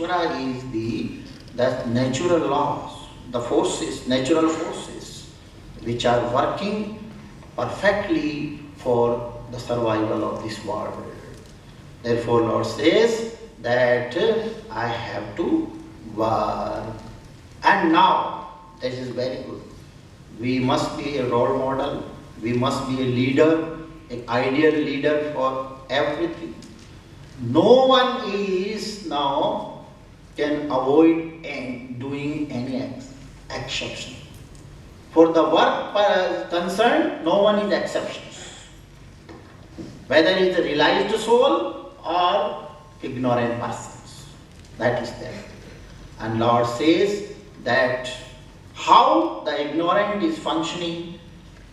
Ishvara is the natural laws, the forces, natural forces, which are working perfectly for the survival of this world. Therefore, Lord says that I have to work. And now, this is very good. We must be a role model. We must be a leader, an ideal leader for everything. No one is now can avoid doing any exception. For the work concerned, no one is exceptions. Whether it's a realized soul or ignorant persons. That is there. And Lord says that how the ignorant is functioning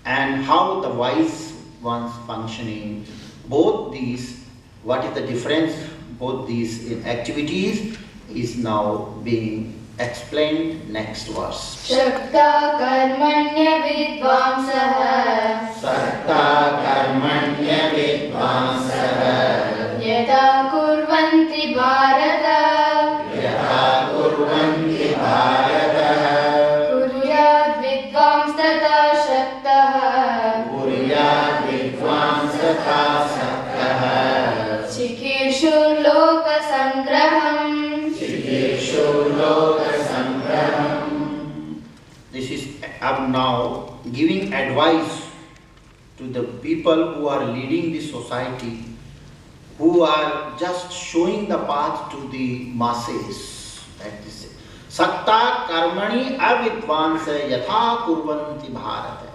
and how the wise ones functioning, both these, what is the difference, both these activities is now being explained. Next verse. Shakta karmanya vidvamsah Sakta karmanya vidvamsah yada kurvanti bharata yata kurvanti bharata kuryat vidvamsata shaktah kuryat vidvamsata saktah chikishu loka sangraham chikishu loka sangraham. This is now giving advice to the people who are leading the society, who are just showing the path to the masses. That is it. Sakta karmani avidvansa yatha kurvanti bharata.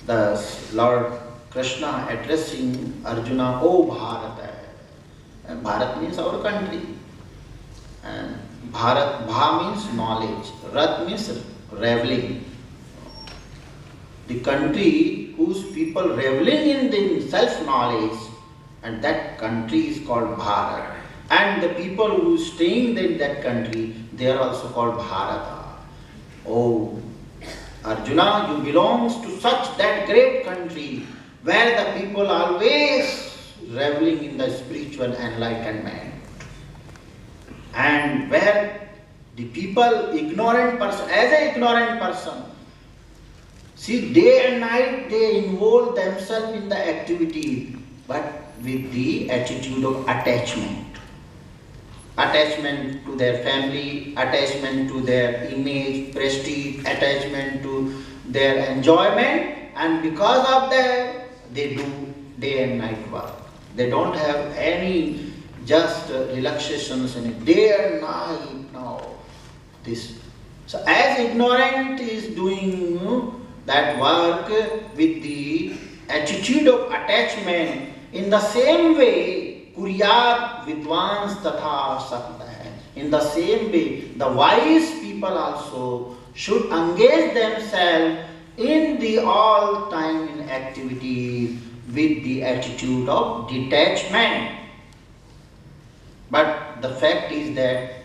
Thus, Lord Krishna addressing Arjuna, O Bharata. And Bharat means our country. And Bharat, Bha means knowledge. Rat means reveling. The country whose people reveling in the self-knowledge, and that country is called Bharat. And the people who staying in that country, they are also called Bharata. Oh, Arjuna, you belongs to such that great country where the people always reveling in the spiritual enlightenment. And where the people, ignorant person, as an ignorant person, see, day and night they involve themselves in the activity, but with the attitude of attachment. Attachment to their family, attachment to their image, prestige, attachment to their enjoyment, and because of that, they do day and night work. They don't have any just relaxations in it. Day and night now. This. So as ignorant is doing that work with the attitude of attachment, in the same way, kuryat vidvans tatha saktah. In the same way, the wise people also should engage themselves in the all time in activity with the attitude of detachment. But the fact is that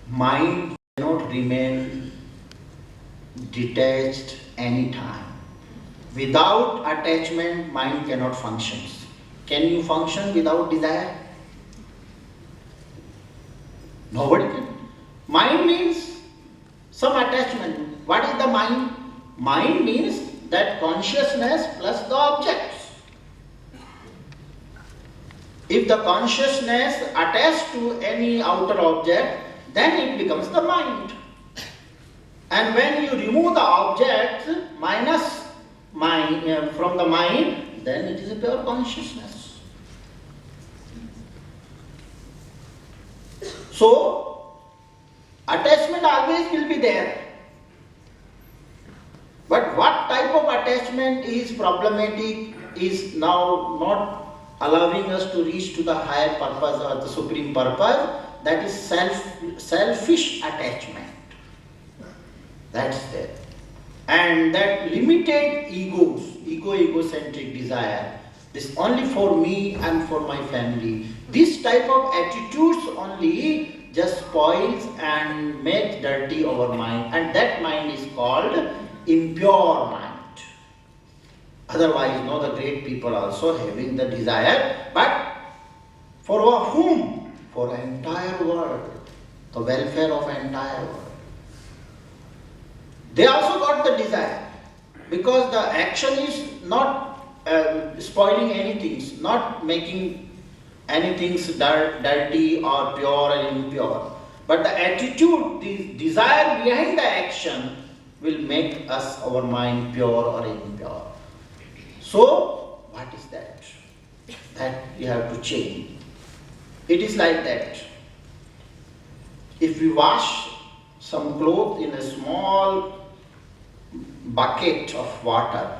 mind cannot remain detached any time. Without attachment, mind cannot function. Can you function without desire? Nobody can. Mind means some attachment. What is the mind? Mind means that consciousness plus the objects. If the consciousness attached to any outer object, then it becomes the mind. And when you remove the object minus mind from the mind, then it is a pure consciousness. So, attachment always will be there. But what type of attachment is problematic is now not allowing us to reach to the higher purpose or the supreme purpose, that is selfish attachment. That's there. And that limited egocentric desire, this only for me and for my family. This type of attitudes only just spoils and makes dirty our mind, and that mind is called impure mind. Otherwise, the great people also having the desire, but for whom? for entire world, the welfare of entire world. They also got the desire, because the action is not spoiling anything, not making anything dirty or pure or impure. But the attitude, the desire behind the action will make us, our mind, pure or impure. So, what is that? That you have to change. It is like that. If we wash some clothes in a small bucket of water,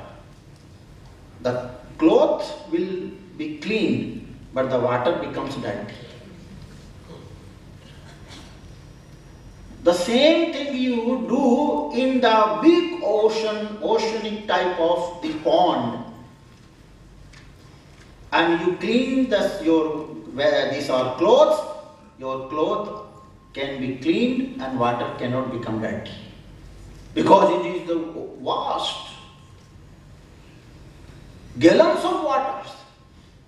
the cloth will be cleaned, but the water becomes dirty. The same thing you do in the big oceanic type of the pond, and you clean these are clothes. Your cloth can be cleaned and water cannot become dirty, because it is the vast gallons of water.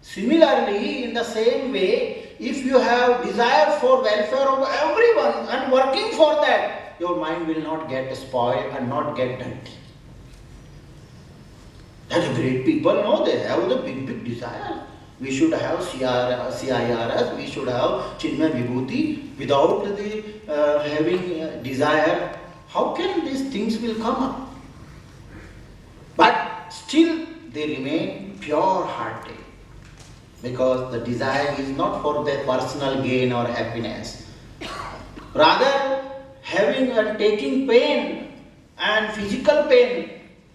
Similarly, in the same way, if you have desire for welfare of everyone and working for that, your mind will not get spoiled and not get dirty. That the great people know, they have the big desire. We should have CIRS, we should have Chinmaya Vibhuti. Without the having desire, how can these things will come up? But still they remain pure-hearted, because the desire is not for their personal gain or happiness. Rather, having and taking pain and physical pain,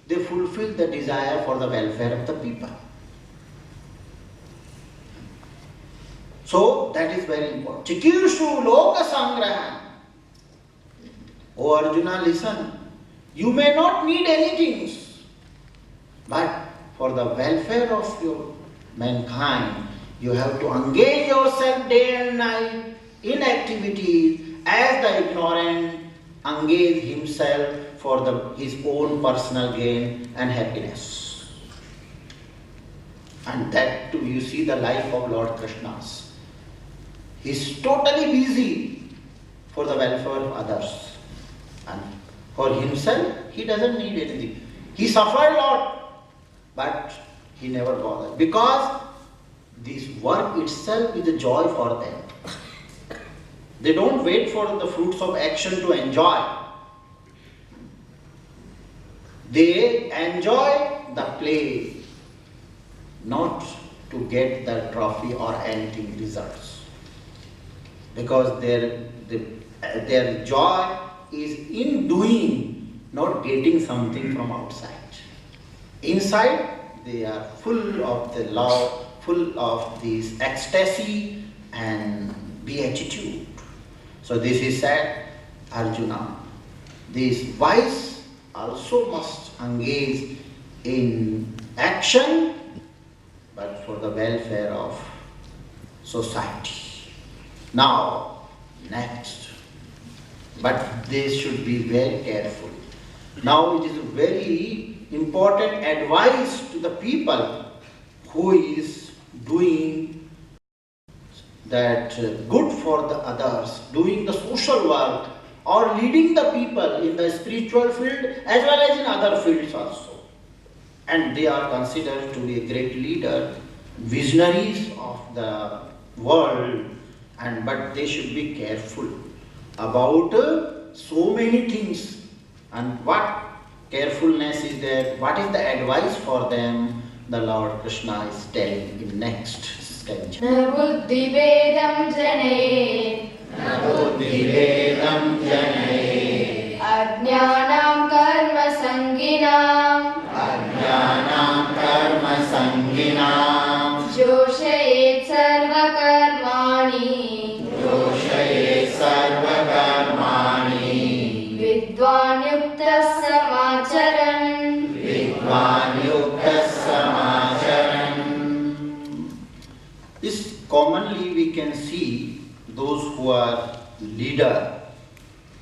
they fulfill the desire for the welfare of the people. So, that is very important. Chikirshu loka sangraham. O Arjuna, listen. You may not need anything, but for the welfare of your mankind, you have to engage yourself day and night in activities as the ignorant engage himself for his own personal gain and happiness. And that too, you see the life of Lord Krishna's. He is totally busy for the welfare of others. And for himself, he doesn't need anything. He suffered a lot, but he never bothered. Because this work itself is a joy for them. They don't wait for the fruits of action to enjoy. They enjoy the play, not to get the trophy or anything results. Because their joy is in doing, not getting something from outside. Inside, they are full of the love, full of this ecstasy and beatitude. So this is said, Arjuna, these wise also must engage in action, but for the welfare of society. Now, next. But they should be very careful. Now it is very important advice to the people who is doing that good for the others, doing the social work or leading the people in the spiritual field as well as in other fields also. And they are considered to be a great leader, visionaries of the world, but they should be careful about so many things. And what carefulness is there? What is the advice for them? The Lord Krishna is telling in next stanza. Na buddhi vedam janaye, Na buddhi vedam janaye, ajnanam karma sanginam, Ajnanam karma sanginam, joshayet sarva karmani, Doshayet sarva karmani, vidwan yuktas samacharan, Vidvan yuktas samacharan. This commonly we can see those who are leader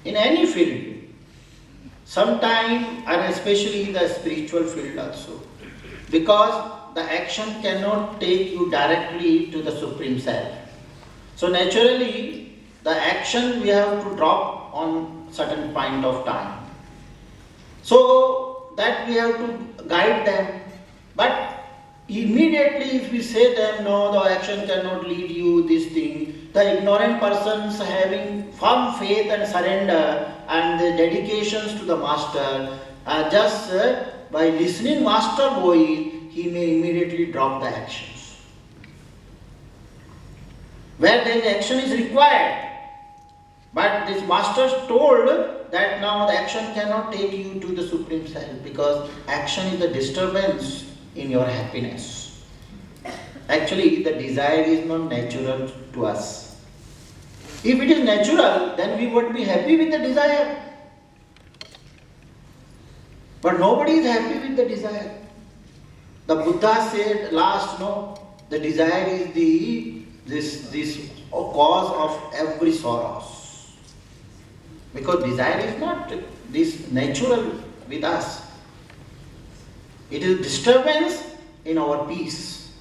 in any field, sometime and especially the spiritual field also, because the action cannot take you directly to the Supreme Self. So naturally, the action we have to drop on certain point of time. So that we have to guide them. But immediately if we say them, no, the action cannot lead you, this thing, the ignorant persons having firm faith and surrender and the dedications to the master, just by listening master voice, he may immediately drop the actions. Where the action is required. But this master told that now the action cannot take you to the Supreme Self because action is the disturbance in your happiness. Actually, the desire is not natural to us. If it is natural, then we would be happy with the desire. But nobody is happy with the desire. The Buddha said last, no, the desire is this cause of every sorrows. Because desire is not this natural with us. It is disturbance in our peace.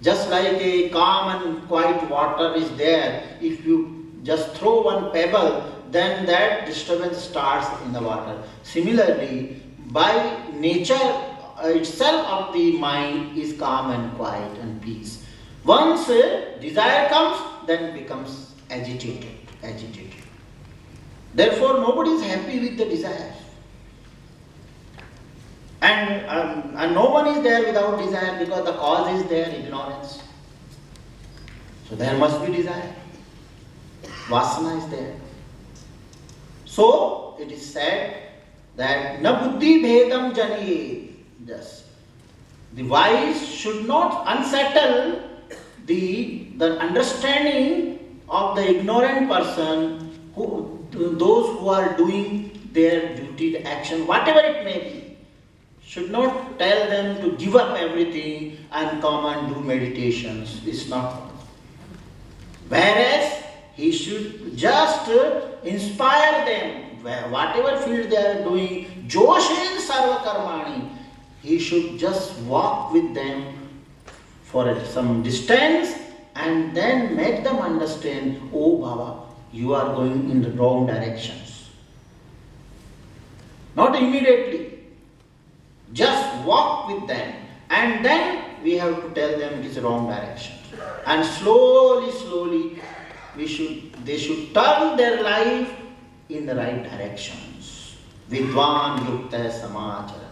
Just like a calm and quiet water is there, if you just throw one pebble, then that disturbance starts in the water. Similarly, by nature itself of the mind is calm and quiet and peace. Once desire comes, then it becomes agitated. Therefore, nobody is happy with the desire. And no one is there without desire because the cause is there, ignorance. So there must be desire. Vasana is there. So it is said that na buddhi bhedam janiyet. Yes. The wise should not unsettle the understanding of the ignorant person, those who are doing their duty, action, whatever it may be. Should not tell them to give up everything and come and do meditations. It's not. Whereas he should just inspire them, whatever field they are doing, Joshen Sarva Karmani. He should just walk with them for some distance and then make them understand, oh Baba, you are going in the wrong directions. Not immediately. Just walk with them and then we have to tell them it is wrong direction. And slowly they should turn their life in the right directions. Vidwan yukta samachara.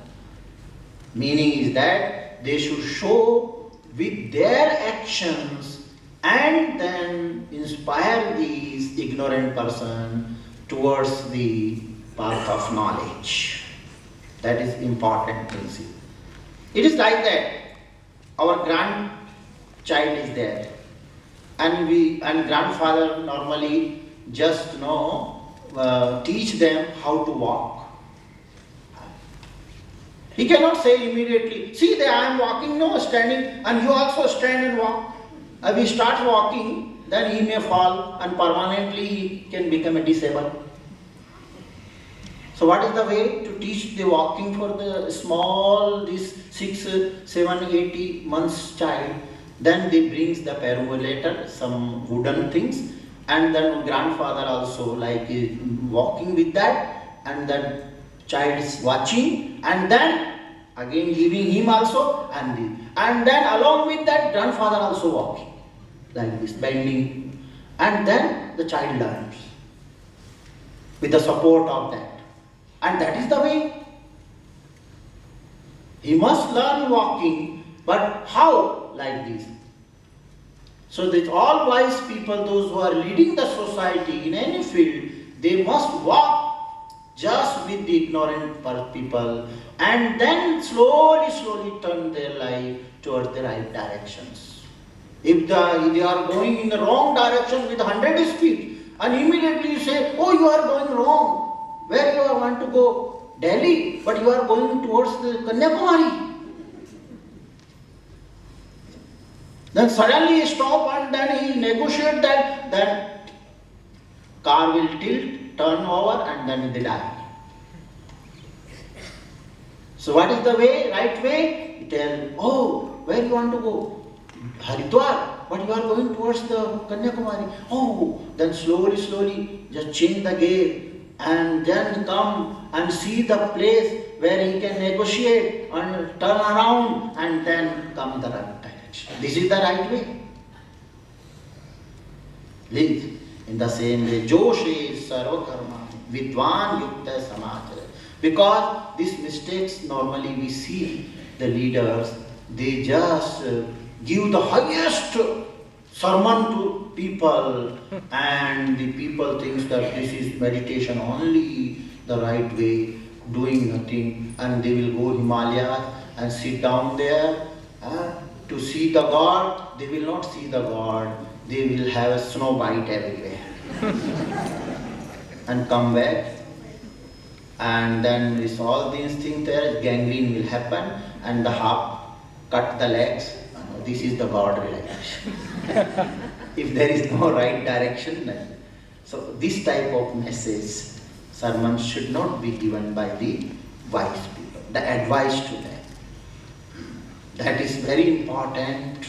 Meaning is that they should show with their actions and then inspire these ignorant person towards the path of knowledge. That is important principle. It is like that. Our grandchild is there, and grandfather normally just teach them how to walk. He cannot say immediately, see there I am walking, no standing, and you also stand and walk. If he starts walking, then he may fall and permanently he can become a disabled. So what is the way to teach the walking for the small, this 6, 7, 8 months child? Then they brings the perambulator, some wooden things, and then grandfather also like walking with that, and then child is watching, and then again giving him also, and then along with that grandfather also walking like this, bending, and then the child learns with the support of that. And that is the way. He must learn walking, but how? Like this. So that all wise people, those who are leading the society in any field, they must walk just with the ignorant people and then slowly turn their life towards the right directions. If they are going in the wrong direction with 100 speed, and immediately you say, oh, you are going wrong. Where you want to go? Delhi, but you are going towards the Kanyakumari. Then suddenly he stop and then he negotiate that car will tilt, turn over, and then they die. So what is the way, right way? He tell, oh, where you want to go? Haridwar. but you are going towards the Kanyakumari. Oh, then slowly, just change the gate and then come and see the place where he can negotiate and turn around and then come the right direction. This is the right way. Live in the same way. Joshe sarva karma vidwan yukta samachara. Because these mistakes normally we see the leaders, they just give the highest sermon to people and the people think that this is meditation only, the right way, doing nothing, and they will go Himalayas and sit down there to see the God. They will not see the God, they will have a snow bite everywhere and come back. And then with all these things there, gangrene will happen and the half cut the legs. This is the God realization. If there is no right direction, then. So this type of message, sermons should not be given by the wise people, the advice to them. That is very important